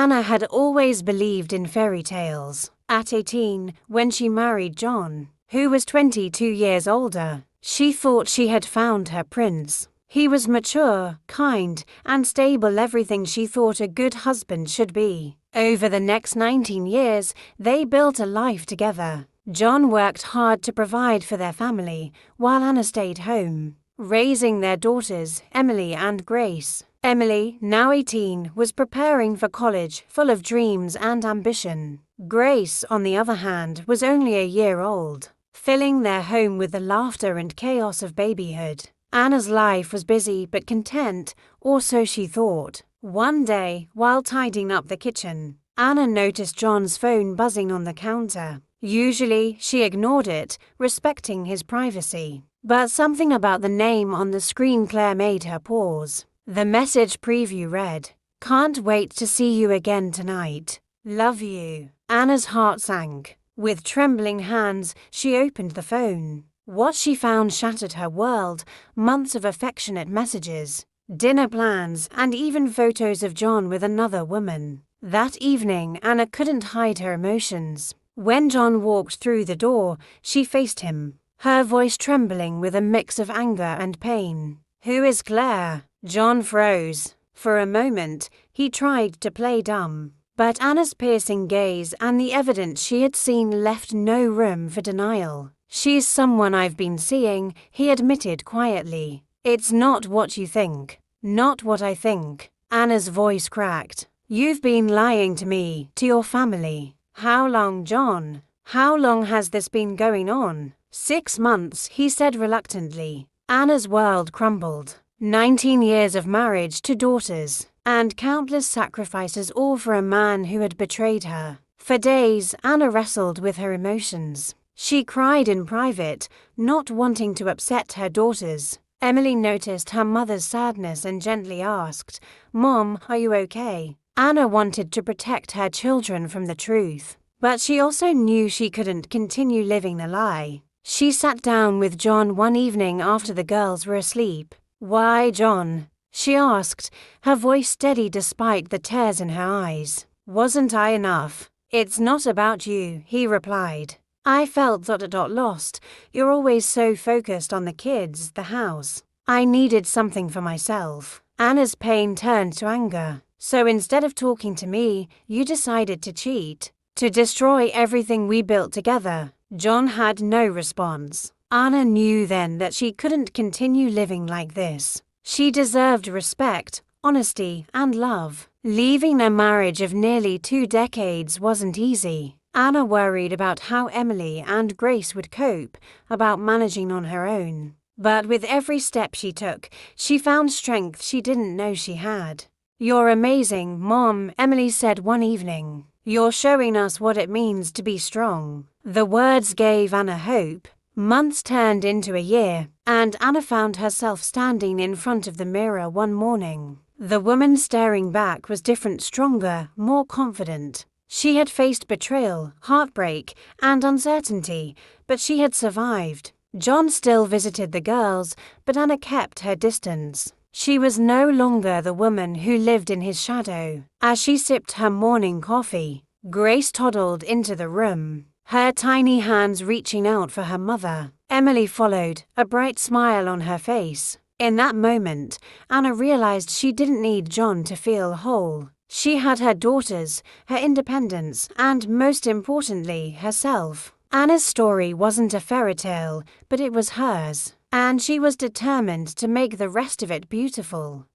Anna had always believed in fairy tales. At 18, when she married John, who was 22 years older, she thought she had found her prince. He was mature, kind, and stable, everything she thought a good husband should be. Over the next 19 years, they built a life together. John worked hard to provide for their family, while Anna stayed home, raising their daughters, Emily and Grace. Emily, now 18, was preparing for college, full of dreams and ambition. Grace, on the other hand, was only a year old, filling their home with the laughter and chaos of babyhood. Anna's life was busy but content, or so she thought. One day, while tidying up the kitchen, Anna noticed John's phone buzzing on the counter. Usually, she ignored it, respecting his privacy. But something about the name on the screen made her pause. The message preview read, "Can't wait to see you again tonight. Love you." Anna's heart sank. With trembling hands, she opened the phone. What she found shattered her world: months of affectionate messages, dinner plans, and even photos of John with another woman. That evening, Anna couldn't hide her emotions. When John walked through the door, she faced him, her voice trembling with a mix of anger and pain. "Who is Claire?" John froze. For a moment, he tried to play dumb. But Anna's piercing gaze and the evidence she had seen left no room for denial. "She's someone I've been seeing," he admitted quietly. "It's not what you think." "Not what I think." Anna's voice cracked. "You've been lying to me, to your family." "How long, John? How long has this been going on?" 6 months, he said reluctantly. Anna's world crumbled. 19 years of marriage, 2 daughters, and countless sacrifices, all for a man who had betrayed her. For days, Anna wrestled with her emotions. She cried in private, not wanting to upset her daughters. Emily noticed her mother's sadness and gently asked, "Mom, are you okay?" Anna wanted to protect her children from the truth, but she also knew she couldn't continue living the lie. She sat down with John one evening after the girls were asleep. "Why, John?" she asked, her voice steady despite the tears in her eyes. "Wasn't I enough?" "It's not about you," he replied. "I felt that it got lost. You're always so focused on the kids, the house. I needed something for myself." Anna's pain turned to anger. "So instead of talking to me, you decided to cheat, to destroy everything we built together." John had no response. Anna knew then that she couldn't continue living like this. She deserved respect, honesty, and love. Leaving a marriage of nearly 2 decades wasn't easy. Anna worried about how Emily and Grace would cope, about managing on her own. But with every step she took, she found strength she didn't know she had. "You're amazing, Mom," Emily said one evening. "You're showing us what it means to be strong." The words gave Anna hope. Months turned into a year, and Anna found herself standing in front of the mirror one morning. The woman staring back was different, stronger, more confident. She had faced betrayal, heartbreak, and uncertainty, but she had survived. John still visited the girls, but Anna kept her distance. She was no longer the woman who lived in his shadow. As she sipped her morning coffee, Grace toddled into the room, her tiny hands reaching out for her mother. Emily followed, a bright smile on her face. In that moment, Anna realized she didn't need John to feel whole. She had her daughters, her independence, and most importantly, herself. Anna's story wasn't a fairy tale, but it was hers, and she was determined to make the rest of it beautiful.